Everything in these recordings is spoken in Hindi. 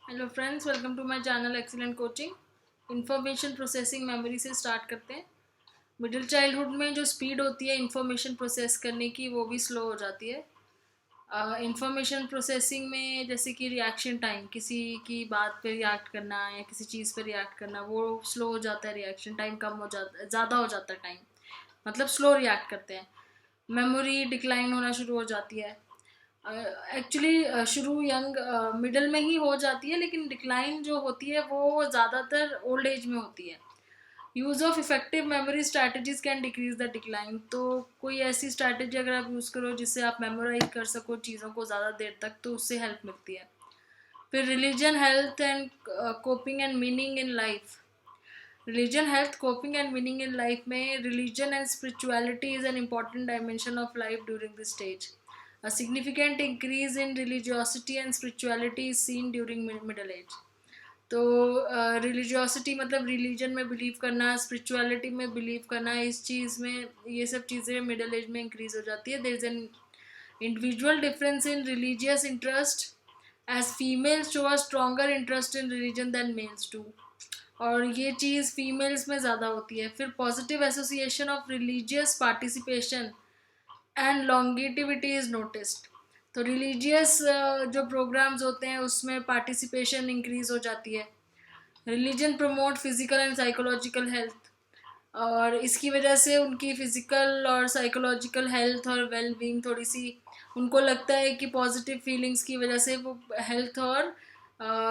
Hello friends, welcome to my channel excellent coaching. Information processing memory से स्टार्ट करते हैं। मिडिल चाइल्डहुड में जो स्पीड होती है इंफॉर्मेशन प्रोसेस करने की, वो भी स्लो हो जाती है। इंफॉर्मेशन प्रोसेसिंग में जैसे कि रिएक्शन टाइम, किसी की बात पे रिएक्ट करना या किसी चीज़ पे रिएक्ट करना, वो स्लो हो जाता है। रिएक्शन टाइम कम हो जाता है, ज़्यादा हो जाता है टाइम, मतलब स्लो रिएक्ट करते हैं। मेमोरी डिक्लाइन होना शुरू हो जाती है। एक्चुअली शुरू यंग मिडल में ही हो जाती है, लेकिन डिक्लाइन जो होती है वो ज़्यादातर ओल्ड एज में होती है। Use of effective memory strategies can decrease the decline. तो कोई ऐसी स्ट्रैटेजी अगर आप यूज़ करो जिससे आप मेमोराइज कर सको चीज़ों को ज़्यादा देर तक, तो उससे हेल्प मिलती है। फिर religion, health and coping and meaning in life. Religion, health, coping and meaning in life में religion and spirituality is an important dimension of life during this stage. A significant increase in religiosity and spirituality is seen during middle age. तो रिलीजियोसिटी मतलब रिलीजन में बिलीव करना, स्पिरिचुअलिटी में बिलीव करना, इस चीज़ में ये सब चीज़ें मिडिल एज में इंक्रीज हो जाती है। There is an individual difference in religious interest, as females show a stronger interest in religion than males too. और ये चीज़ फीमेल्स में ज़्यादा होती है। फिर positive association of religious participation and longevity is noticed. तो रिलीजियस जो प्रोग्राम्स होते हैं उसमें पार्टिसिपेशन इंक्रीज हो जाती है। Religion promote physical and psychological health, और इसकी वजह से उनकी फिजिकल और साइकोलॉजिकल हेल्थ और वेल बीइंग थोड़ी सी, उनको लगता है कि पॉजिटिव फीलिंग्स की वजह से वो हेल्थ और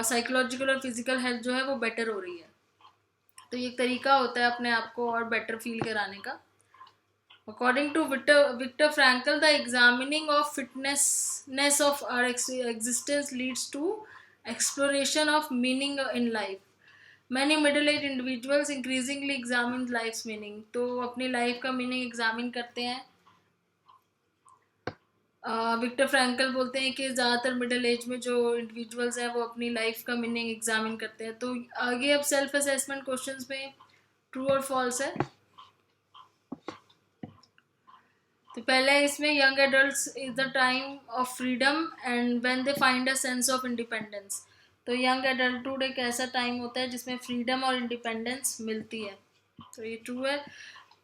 साइकोलॉजिकल और फिजिकल हेल्थ जो है वो बेटर हो रही है। तो ये एक तरीका होता है अपने आप को और बेटर फील कराने का। According to Viktor Frankl, the examining of fitness of our existence leads to exploration of meaning in life. Many middle-aged individuals increasingly examine life's meaning. तो अपनी लाइफ का मीनिंग एग्जामिन करते हैं। विक्टर फ्रैंकल बोलते हैं कि ज़्यादातर मिडिल एज में जो इंडिविजुअल्स हैं वो अपनी लाइफ का मीनिंग एग्जामिन करते हैं। तो आगे अब सेल्फ असेसमेंट क्वेश्चंस में ट्रू और फॉल्स है। तो पहले इसमें young adults is the time of freedom and when they find a sense of independence. तो यंग एडल्टहुड एक ऐसा टाइम होता है जिसमें फ्रीडम और इंडिपेंडेंस मिलती है। तो ये ट्रू है।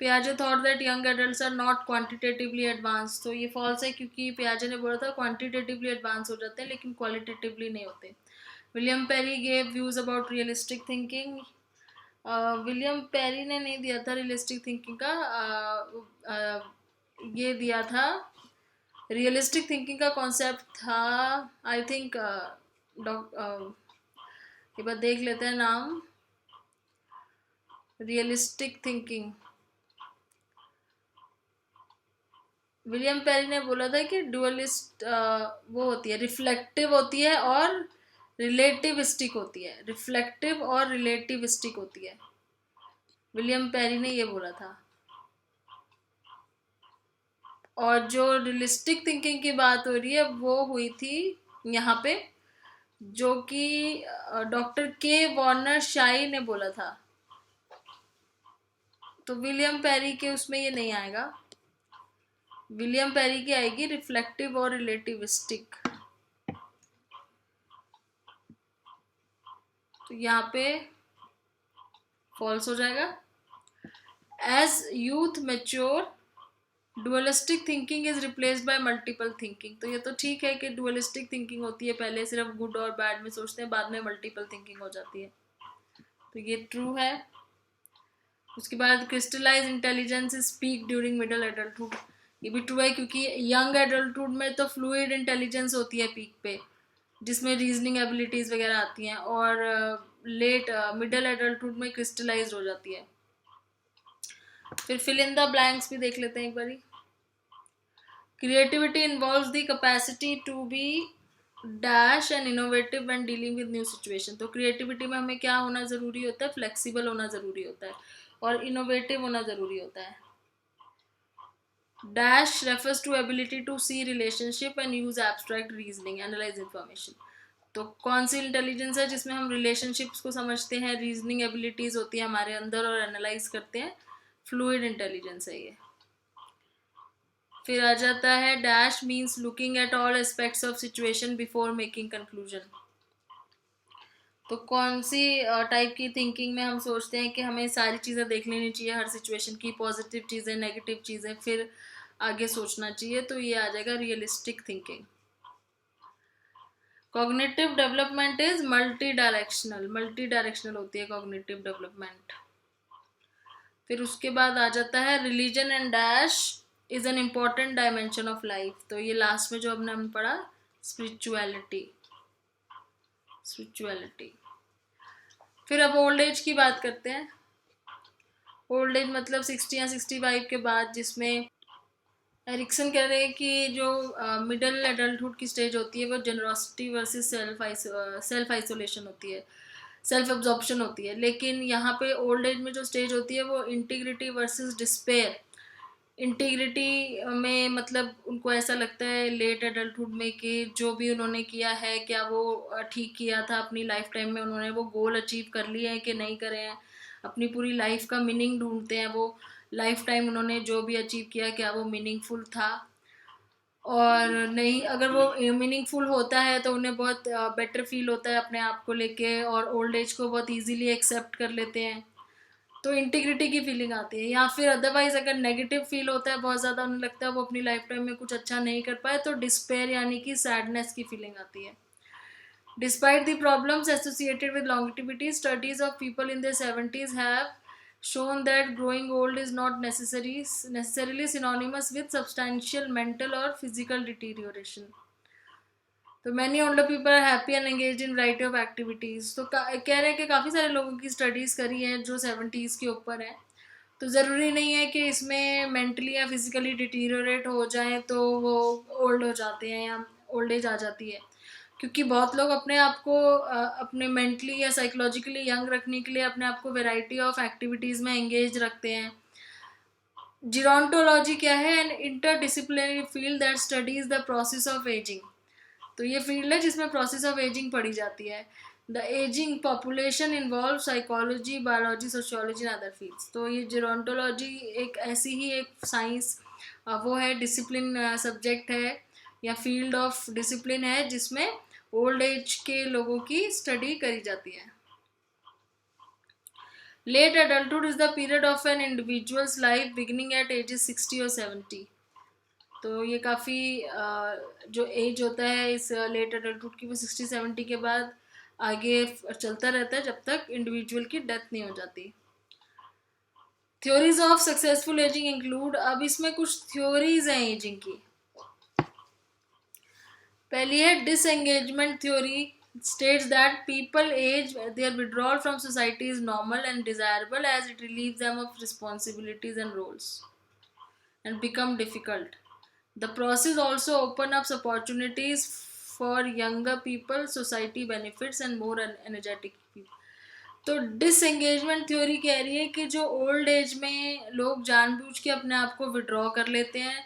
पियाजे thought that young adults are not quantitatively advance. तो ये फॉल्स है, क्योंकि पियाजे ने बोला था क्वांटिटेटिवली एडवांस हो जाते हैं लेकिन क्वालिटेटिवली नहीं होते। William Perry gave views about realistic thinking. William Perry ने नहीं दिया था रियलिस्टिक थिंकिंग का, ये दिया था, रियलिस्टिक थिंकिंग का कॉन्सेप्ट था आई थिंक एक बार देख लेते हैं नाम। रियलिस्टिक थिंकिंग विलियम पेरी ने बोला था कि डुअलिस्ट वो होती है, रिफ्लेक्टिव होती है और रिलेटिविस्टिक होती है। रिफ्लेक्टिव और रिलेटिविस्टिक होती है, विलियम पेरी ने ये बोला था। और जो रियलिस्टिक थिंकिंग की बात हो रही है वो हुई थी यहाँ पे, जो कि डॉक्टर के वार्नर शाई ने बोला था। तो विलियम पेरी के उसमें ये नहीं आएगा, विलियम पेरी की आएगी रिफ्लेक्टिव और रिलेटिविस्टिक। तो यहाँ पे फॉल्स हो जाएगा। As youth mature, dualistic thinking is replaced by multiple thinking. तो ये तो ठीक है कि डुअलिस्टिक थिंकिंग होती है, पहले सिर्फ गुड और बैड में सोचते हैं, बाद में मल्टीपल थिंकिंग हो जाती है। तो ये ट्रू है। उसके बाद crystallise intelligence is peak during middle adulthood. ये भी ट्रू है, क्योंकि यंग एडल्टहुड में तो फ्लूइड इंटेलिजेंस होती है पीक पे, जिसमें रीजनिंग एबिलिटीज़ वगैरह आती हैं, और लेट मिडिल एडल्टहुड में क्रिस्टलाइज हो जाती है। फिर फिल इन द ब्लैंक्स भी देख लेते हैं एक बारी। Creativity involves the capacity to be dash and innovative when dealing with new situation. तो क्रिएटिविटी में हमें क्या होना ज़रूरी होता है? फ्लेक्सिबल होना ज़रूरी होता है और इनोवेटिव होना ज़रूरी होता है। Dash refers to ability to see relationship and use abstract reasoning, analyse information. तो कौन सी इंटेलिजेंस है जिसमें हम रिलेशनशिप्स को समझते हैं, रीजनिंग एबिलिटीज होती है हमारे अंदर और एनालाइज करते हैं? फ्लूइड इंटेलिजेंस है ये। फिर आ जाता है dash means looking at all aspects of situation before making conclusion. तो कौन सी टाइप की थिंकिंग में हम सोचते हैं कि हमें सारी चीज़ें देख लेनी चाहिए, हर सिचुएशन की पॉजिटिव चीज़ें नेगेटिव चीज़ें, फिर आगे सोचना चाहिए, तो ये आ जाएगा realistic thinking. Cognitive development is multi directional होती है कॉग्निटिव डेवलपमेंट। फिर उसके बाद आ जाता है religion and dash is an important dimension of life. तो ये लास्ट में जो हमने पढ़ा स्पिरिचुअलिटी। फिर अब ओल्ड एज की बात करते हैं। ओल्ड एज मतलब 60 या 65 के बाद, जिसमें एरिक्सन कह रहे हैं कि जो मिडिल एडल्टहुड की स्टेज होती है वो जनरॉसिटी वर्सेस सेल्फ आइसोलेशन होती है, सेल्फ एब्जॉर्प्शन होती है। लेकिन यहाँ पे ओल्ड एज में जो स्टेज होती है वो इंटीग्रिटी वर्सेस डिस्पेयर। इंटीग्रिटी में मतलब उनको ऐसा लगता है लेट एडल्टहुड में कि जो भी उन्होंने किया है क्या वो ठीक किया था अपनी लाइफ टाइम में, उन्होंने वो गोल अचीव कर लिए हैं कि नहीं करे हैं, अपनी पूरी लाइफ का मीनिंग ढूंढते हैं वो लाइफ टाइम उन्होंने जो भी अचीव किया क्या वो मीनिंगफुल था। और नहीं, अगर वो मीनिंगफुल होता है तो उन्हें बहुत बेटर फील होता है अपने आप को लेके, और ओल्ड एज को बहुत इजीली एक्सेप्ट कर लेते हैं, तो इंटीग्रिटी की फीलिंग आती है। या फिर अदरवाइज अगर नेगेटिव फील होता है बहुत ज़्यादा, उन्हें लगता है वो अपनी लाइफ टाइम में कुछ अच्छा नहीं कर पाए, तो डिस्पेयर यानी कि सैडनेस की फीलिंग आती है। Despite the problems associated with longevity, studies of people in their 70s have shown that growing old is not necessarily synonymous with substantial mental or physical deterioration. तो many older people are happy and engage in variety of activities. तो कह रहे हैं कि काफ़ी सारे लोगों की स्टडीज़ करी हैं जो 70s के ऊपर हैं, तो ज़रूरी नहीं है कि इसमें मेंटली या फिजिकली डिटीरियोरेट हो जाए तो वो ओल्ड हो जाते हैं या ओल्ड एज आ जाती है। क्योंकि बहुत लोग अपने आप को अपने मेंटली या साइकोलॉजिकली यंग रखने के लिए अपने आप को वैरायटी ऑफ एक्टिविटीज़ में एंगेज रखते हैं। जिरोंटोलॉजी क्या है? An interdisciplinary field that studies the process of ageing. तो ये फील्ड है जिसमें प्रोसेस ऑफ एजिंग पढ़ी जाती है। The ageing population involve psychology, biology, sociology and other fields. तो ये जिरोंटोलॉजी एक ऐसी ही एक साइंस वो है, डिसिप्लिन सब्जेक्ट है या फील्ड ऑफ डिसिप्लिन है जिसमें ओल्ड एज के लोगों की स्टडी करी जाती है। Late adulthood is the period of an individuals life beginning at ages 60 और 70। तो ये काफ़ी जो एज होता है इस लेट एडल्टहुड की वो 60-70 के बाद आगे चलता रहता है जब तक इंडिविजुअल की डेथ नहीं हो जाती। Theories of successful ageing include, अब इसमें कुछ थ्योरीज हैं एजिंग की। पहली है disengagement theory, states that people age, their withdrawal from society is normal and desirable as it relieves them of responsibilities and roles and become difficult. The process also opens up opportunities for younger people, society benefits and more energetic people. तो डिसएंगेजमेंट थ्योरी कह रही है कि जो ओल्ड एज में लोग जानबूझ के अपने आप को विड्रॉ कर लेते हैं,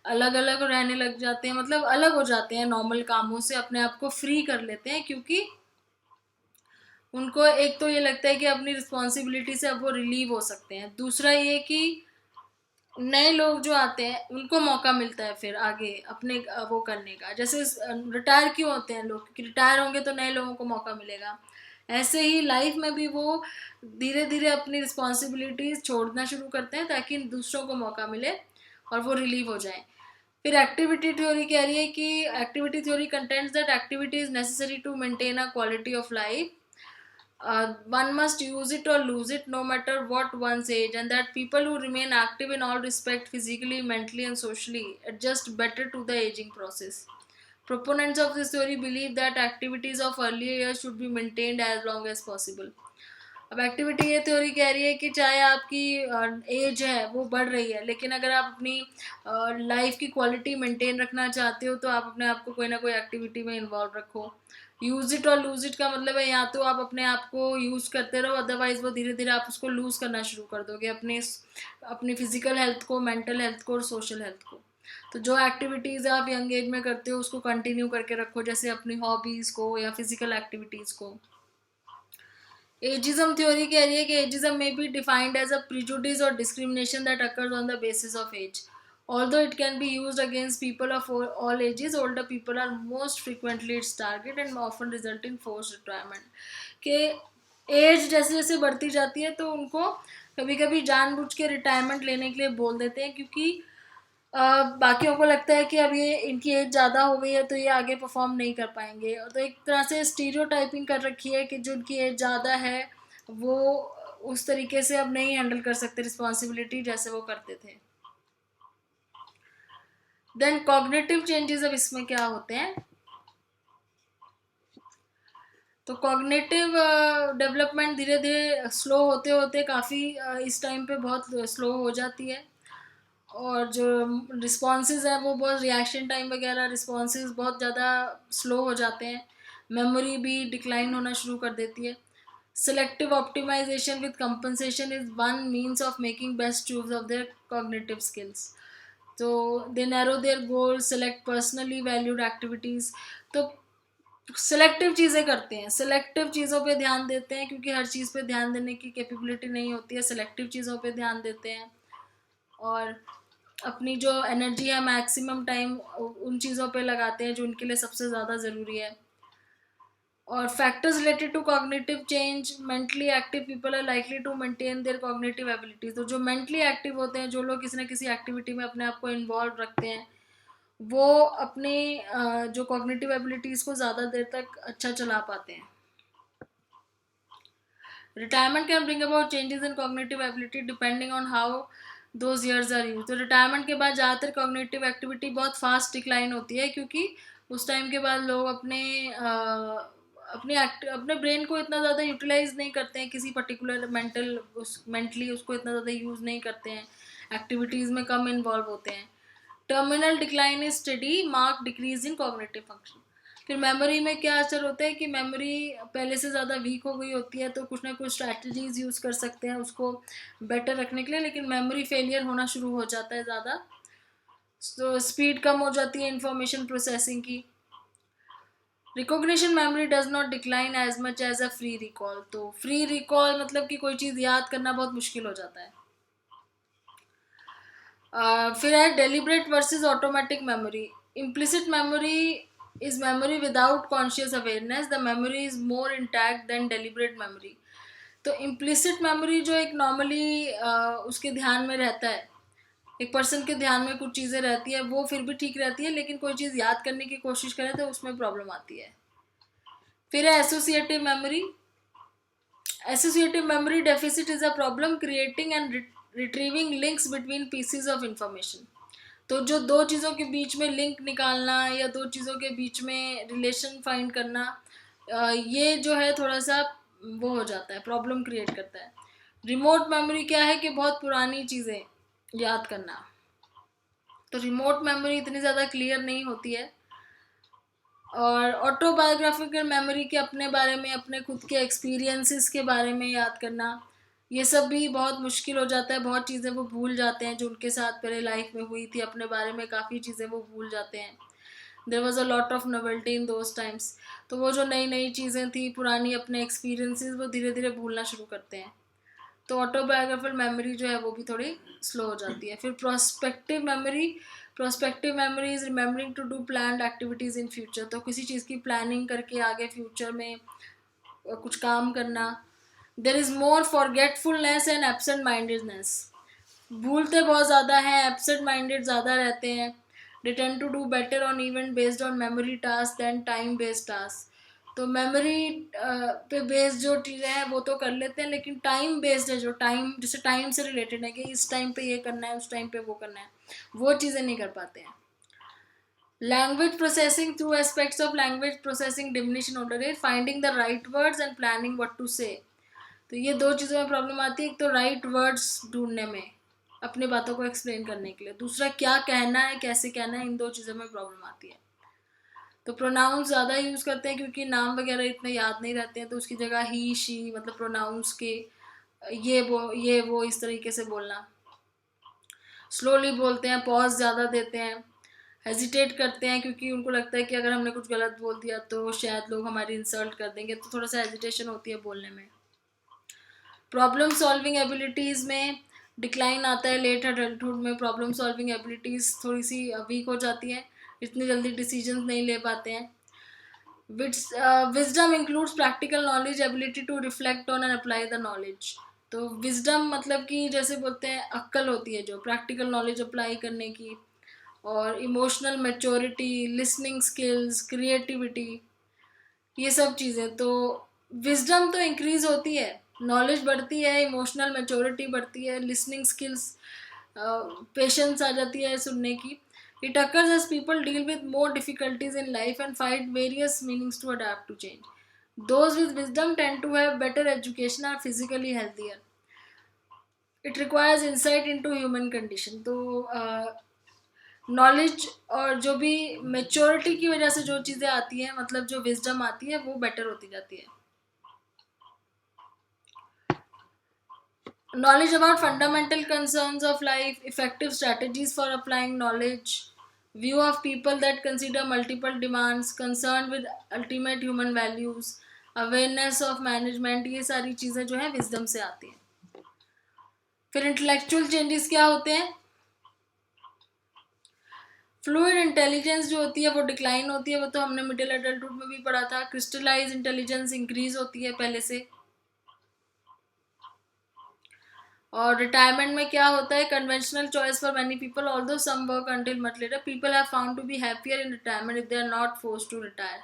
अलग अलग रहने लग जाते हैं, मतलब अलग हो जाते हैं नॉर्मल कामों से, अपने आप को फ्री कर लेते हैं, क्योंकि उनको एक तो ये लगता है कि अपनी रिस्पॉन्सिबिलिटी से अब वो रिलीव हो सकते हैं, दूसरा ये कि नए लोग जो आते हैं उनको मौका मिलता है फिर आगे अपने वो करने का। जैसे रिटायर क्यों होते हैं लोग? क्योंकि रिटायर होंगे तो नए लोगों को मौका मिलेगा। ऐसे ही लाइफ में भी वो धीरे धीरे अपनी रिस्पॉन्सिबिलिटीज छोड़ना शुरू करते हैं ताकि दूसरों को मौका मिले और वो रिलीव हो जाए। फिर एक्टिविटी थ्योरी कह रही है कि activity theory contents that activity is necessary to maintain a quality of life, one must use it or lose it no matter what one's age, and that people who remain active in all respect physically, mentally and socially adjust better to the aging process. Proponents of this theory believe that activities of earlier years should be maintained as long as possible. अब एक्टिविटी ये थ्योरी कह रही है कि चाहे आपकी एज है वो बढ़ रही है, लेकिन अगर आप अपनी लाइफ की क्वालिटी मेंटेन रखना चाहते हो तो आप अपने आप को कोई ना कोई एक्टिविटी में इन्वॉल्व रखो। यूज इट और लूज इट का मतलब है या तो आप अपने आप को यूज करते रहो, अदरवाइज वो धीरे धीरे आप उसको लूज करना शुरू कर दोगे, अपनी फिजिकल हेल्थ को, मेंटल हेल्थ को और सोशल हेल्थ को। तो जो एक्टिविटीज़ आप यंग एज में करते हो उसको कंटिन्यू करके रखो, जैसे अपनी हॉबीज़ को या फिजिकल एक्टिविटीज़ को। एजिज्म थ्योरी कह रही है कि एजिज्म में be defined as a prejudice और discrimination that occurs on the basis of age. Although it can be used against people of all ages, older people are most frequently its target and often result in forced retirement. कि एज जैसे जैसे बढ़ती जाती है तो उनको कभी कभी जानबूझ के रिटायरमेंट लेने के लिए बोल देते हैं, क्योंकि बाकियों को लगता है कि अब ये इनकी एज ज़्यादा हो गई है तो ये आगे परफॉर्म नहीं कर पाएंगे। तो एक तरह से स्टीरियोटाइपिंग कर रखी है कि जो उनकी एज ज़्यादा है वो उस तरीके से अब नहीं हैंडल कर सकते रिस्पॉन्सिबिलिटी जैसे वो करते थे। देन कॉग्निटिव चेंजेस अब इसमें क्या होते हैं, तो कॉग्निटिव डेवलपमेंट धीरे धीरे स्लो होते होते काफ़ी इस टाइम पे बहुत स्लो हो जाती है, और जो रिस्पॉन्सेज हैं वो बहुत रिएक्शन टाइम वगैरह रिस्पॉन्सेज बहुत ज़्यादा स्लो हो जाते हैं। मेमोरी भी डिक्लाइन होना शुरू कर देती है। Selective optimization with compensation is one means of making best use of their cognitive skills. तो they narrow their goal, select personally valued activities. तो सेलेक्टिव चीज़ें करते हैं, सेलेक्टिव चीज़ों पे ध्यान देते हैं, क्योंकि हर चीज़ पे ध्यान देने की कैपेबिलिटी नहीं होती है, सेलेक्टिव चीज़ों पे ध्यान देते हैं और अपनी जो एनर्जी है मैक्सिमम टाइम उन चीज़ों पे लगाते हैं जो उनके लिए सबसे ज़्यादा ज़रूरी है। और factors related to cognitive change, mentally active people are likely to maintain their cognitive abilities. तो जो मेंटली एक्टिव होते हैं, जो लोग किसी न किसी एक्टिविटी में अपने आप को इन्वॉल्व रखते हैं, वो अपने जो कॉग्निटिव एबिलिटीज़ को ज़्यादा देर तक अच्छा चला पाते हैं। Retirement can bring about changes in cognitive ability depending on how those years are use. तो रिटायरमेंट के बाद ज़्यादातर कॉग्निटिव एक्टिविटी बहुत फास्ट डिक्लाइन होती है, क्योंकि उस टाइम के बाद लोग अपने ब्रेन को इतना ज़्यादा यूटिलाइज नहीं करते हैं, किसी पर्टिकुलर मेंटली उसको इतना ज़्यादा यूज़ नहीं करते हैं, एक्टिविटीज़ में कम इन्वॉल्व होते हैं। Terminal decline is study mark decrease in cognitive function. फिर मेमोरी में क्या असर होता है कि मेमोरी पहले से ज़्यादा वीक हो गई होती है, तो कुछ ना कुछ स्ट्रैटेजीज यूज़ कर सकते हैं उसको बेटर रखने के लिए, लेकिन मेमोरी फेलियर होना शुरू हो जाता है ज़्यादा, तो स्पीड कम हो जाती है इंफॉर्मेशन प्रोसेसिंग की। Recognition memory does not decline as much as a free recall. तो फ्री रिकॉल मतलब कि कोई चीज़ याद करना बहुत मुश्किल हो जाता है। फिर है deliberate versus automatic memory. Implicit memory is memory without conscious awareness, the memory is more intact than deliberate memory. तो इम्प्लिसिट मेमोरी जो एक नॉर्मली उसके ध्यान में रहता है, एक पर्सन के ध्यान में कुछ चीज़ें रहती है वो फिर भी ठीक रहती है, लेकिन कोई चीज़ याद करने की कोशिश करे तो उसमें प्रॉब्लम आती है। फिर है associative memory. Associative memory deficit is a problem creating and retrieving links between pieces of information. तो जो दो चीज़ों के बीच में लिंक निकालना या दो चीज़ों के बीच में रिलेशन फाइंड करना, ये जो है थोड़ा सा वो हो जाता है, प्रॉब्लम क्रिएट करता है। रिमोट मेमोरी क्या है कि बहुत पुरानी चीज़ें याद करना। तो रिमोट मेमोरी इतनी ज़्यादा क्लियर नहीं होती है। और ऑटोबायोग्राफिकल मेमोरी के अपने बारे में, अपने खुद के एक्सपीरियंसेस के बारे में याद करना, ये सब भी बहुत मुश्किल हो जाता है। बहुत चीज़ें वो भूल जाते हैं जो उनके साथ पहले लाइफ में हुई थी, अपने बारे में काफ़ी चीज़ें वो भूल जाते हैं। There was a lot of novelty in those times. तो वो जो नई नई चीज़ें थी, पुरानी अपने एक्सपीरियंसेस, वो धीरे धीरे भूलना शुरू करते हैं। तो ऑटोबायोग्राफिकल मेमोरी जो है वो भी थोड़ी स्लो हो जाती है। फिर prospective memory. Prospective memory is remembering to do planned activities in future. तो किसी चीज़ की प्लानिंग करके आगे फ्यूचर में कुछ काम करना। There is more forgetfulness and absent mindedness. भूलते बहुत ज़्यादा हैं, एब्सेंट माइंडेड ज़्यादा रहते हैं। They tend to do better on event based on memory task than time based task. तो मेमोरी पे बेस्ड जो चीज़ें हैं वो तो कर लेते हैं, लेकिन टाइम बेस्ड है, जो टाइम जैसे टाइम से रिलेटेड है कि इस टाइम पे ये करना है, उस टाइम पे वो करना है, वो चीज़ें नहीं कर पाते हैं। Language processing. Through aspects of language processing diminish in order है finding the right words and planning what to say. तो ये दो चीज़ों में प्रॉब्लम आती है। एक तो राइट वर्ड्स ढूंढने में अपनी बातों को एक्सप्लेन करने के लिए, दूसरा क्या कहना है, कैसे कहना है, इन दो चीज़ों में प्रॉब्लम आती है। तो प्रोनाउंस ज़्यादा यूज़ करते हैं क्योंकि नाम वगैरह इतने याद नहीं रहते हैं, तो उसकी जगह ही शी मतलब प्रोनाउंस के ये वो इस तरीके से बोलना। स्लोली बोलते हैं, पॉज ज़्यादा देते हैं, हेजिटेट करते हैं क्योंकि उनको लगता है कि अगर हमने कुछ गलत बोल दिया तो शायद लोग हमारी इंसल्ट कर देंगे, तो थोड़ा सा हेजिटेशन होती है बोलने में। प्रॉब्लम सॉल्विंग एबिलिटीज़ में डिक्लाइन आता है लेट अडल्टहुड में, प्रॉब्लम सॉल्विंग एबिलिटीज़ थोड़ी सी वीक हो जाती हैं, इतनी जल्दी डिसीजंस नहीं ले पाते हैं. Wisdom includes practical knowledge, ability to reflect on and apply the knowledge. तो विजडम मतलब कि जैसे बोलते हैं अक्ल होती है जो प्रैक्टिकल नॉलेज अप्लाई करने की, और emotional maturity, listening skills, creativity, ये सब चीज़ें. तो विजडम तो इंक्रीज होती है, नॉलेज बढ़ती है, इमोशनल मैच्योरिटी बढ़ती है, लिसनिंग स्किल्स, पेशेंस आ जाती है सुनने की. It occurs as people deal with more difficulties in life and find various meanings to adapt to change. Those with wisdom tend to have better education, are physically healthier. It requires insight into human condition. तो नॉलेज और जो भी मेच्योरिटी की वजह से जो चीज़ें आती हैं, मतलब जो विजडम आती है, वो बेटर होती जाती है. Knowledge about fundamental concerns of life, effective strategies for applying knowledge, view of people that consider multiple demands, concerned with ultimate human values, awareness of management, ये सारी चीज़ें जो है विजडम से आती हैं. फिर इंटेलेक्चुअल चेंजेस क्या होते हैं? फ्लूइड इंटेलिजेंस जो होती है वो डिक्लाइन होती है, वो तो हमने मिडिल एडल्टहुड में भी पढ़ा था. क्रिस्टलाइज इंटेलिजेंस इंक्रीज होती है पहले से. और रिटायरमेंट में क्या होता है? Conventional choice for many people, although some work until much later, people have found to be happier in retirement if they are not forced to retire.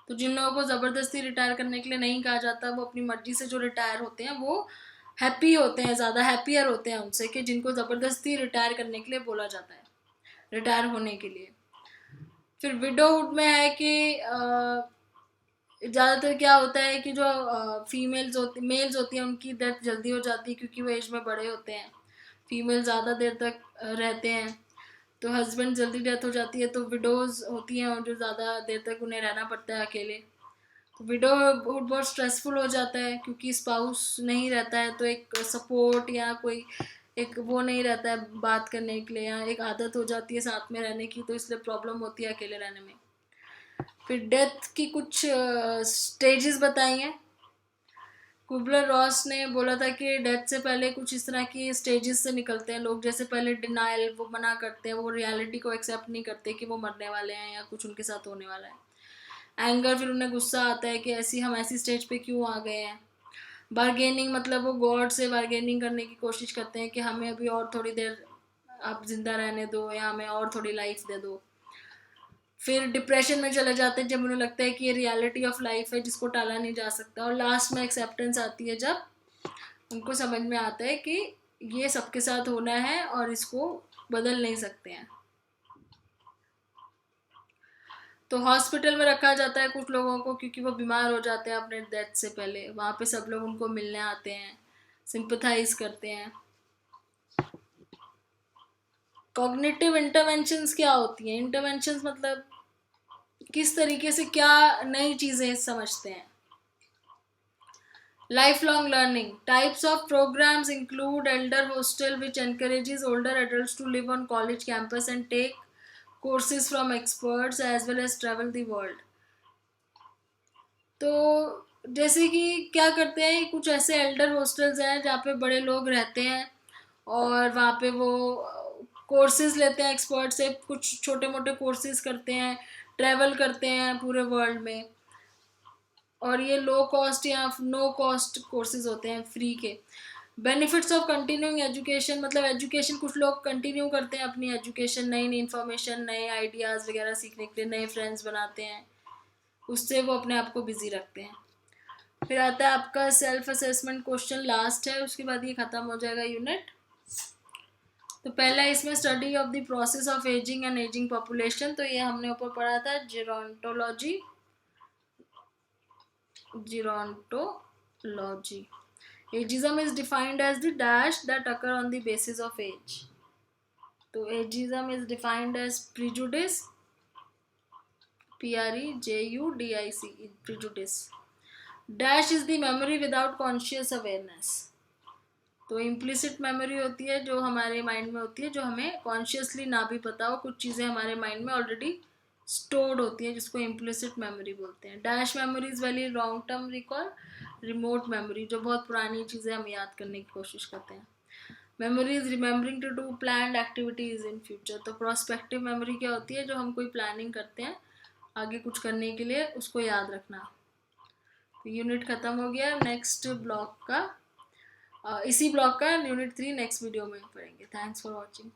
तो जिन लोगों को ज़बरदस्ती रिटायर करने के लिए नहीं कहा जाता, वो अपनी मर्जी से जो रिटायर होते हैं वो हैप्पी होते हैं, ज़्यादा हैप्पियर होते हैं उनसे कि जिनको ज़बरदस्ती रिटायर करने के लिए बोला जाता है, रिटायर होने के लिए. फिर विडोहुड में है कि ज़्यादातर क्या होता है कि जो मेल्स होती हैं उनकी डेथ जल्दी हो जाती है क्योंकि वो एज में बड़े होते हैं. फीमेल ज़्यादा देर तक रहते हैं, तो हस्बैंड जल्दी डेथ हो जाती है, तो विडोज़ होती हैं और जो ज़्यादा देर तक उन्हें रहना पड़ता है अकेले. तो विडोहुड बहुत स्ट्रेसफुल हो जाता है क्योंकि स्पाउस नहीं रहता है, तो एक सपोर्ट या कोई एक वो नहीं रहता है बात करने के लिए, या एक आदत हो जाती है साथ में रहने की, तो इसलिए प्रॉब्लम होती है अकेले रहने में. फिर डेथ की कुछ स्टेजेस बताई हैं. कुबलर रॉस ने बोला था कि डेथ से पहले कुछ इस तरह की स्टेजेस से निकलते हैं लोग. जैसे पहले डिनाइल, वो मना करते हैं, वो रियलिटी को एक्सेप्ट नहीं करते कि वो मरने वाले हैं या कुछ उनके साथ होने वाला है. एंगर, फिर उन्हें गुस्सा आता है कि हम ऐसी स्टेज पे क्यों आ गए हैं. बार्गेनिंग, मतलब वो गॉड से बार्गेनिंग करने की कोशिश करते हैं कि हमें अभी और थोड़ी देर आप जिंदा रहने दो, या हमें और थोड़ी लाइफ दे दो. फिर डिप्रेशन में चले जाते हैं जब उन्हें लगता है कि ये रियलिटी ऑफ लाइफ है जिसको टाला नहीं जा सकता. और लास्ट में एक्सेप्टेंस आती है जब उनको समझ में आता है कि ये सबके साथ होना है और इसको बदल नहीं सकते हैं. तो हॉस्पिटल में रखा जाता है कुछ लोगों को क्योंकि वो बीमार हो जाते हैं अपने डेथ से पहले. वहाँ पे सब लोग उनको मिलने आते हैं, सिंपथाइज करते हैं. कॉग्निटिव इंटरवेंशंस क्या होती हैं? इंटरवेंशंस मतलब किस तरीके से क्या नई चीज़ें समझते हैं. Lifelong learning. Types of programs include elder hostel, which encourages older adults to live on college campus and take courses from experts as well as travel the world. तो जैसे कि क्या करते हैं, कुछ ऐसे एल्डर हॉस्टल्स हैं जहाँ पे बड़े लोग रहते हैं और वहाँ पे वो कोर्सेज लेते हैं एक्सपर्ट से, कुछ छोटे मोटे कोर्सेज करते हैं, ट्रैवल करते हैं पूरे वर्ल्ड में. और ये लो कॉस्ट या नो कॉस्ट कोर्सेज होते हैं, फ्री के. बेनिफिट्स ऑफ कंटिन्यूइंग एजुकेशन, मतलब एजुकेशन कुछ लोग कंटिन्यू करते हैं अपनी एजुकेशन, नई नई इन्फॉर्मेशन, नए आइडियाज़ वगैरह सीखने के लिए, नए फ्रेंड्स बनाते हैं, उससे वो अपने आप को बिजी रखते हैं. फिर आता है आपका सेल्फ असेसमेंट क्वेश्चन, लास्ट है, उसके बाद ये ख़त्म हो जाएगा यूनिट. तो पहला इसमें study of the process of ageing and ageing population, तो ये हमने ऊपर पढ़ा था जीरोंटोलॉजी. Ageism is defined as the dash that occur on the basis of age. तो ageism is defined as prejudice, prejudice. prejudice. Dash is the memory without conscious awareness. तो इम्प्लिसिट मेमोरी होती है जो हमारे माइंड में होती है, जो हमें कॉन्शियसली ना भी पता हो, कुछ चीज़ें हमारे माइंड में ऑलरेडी स्टोर्ड होती है, जिसको इम्प्लिसिट मेमोरी बोलते हैं. Dash memory is very long term recall, remote memory, जो बहुत पुरानी चीज़ें हम याद करने की कोशिश करते हैं. Memory is remembering to do planned activities in future. तो प्रोस्पेक्टिव मेमोरी क्या होती है, जो हम कोई प्लानिंग करते हैं आगे कुछ करने के लिए, उसको याद रखना। तो यूनिट ख़त्म हो गया। नेक्स्ट ब्लॉक का इसी ब्लॉक का यूनिट 3 नेक्स्ट वीडियो में पढ़ेंगे। Thanks for watching.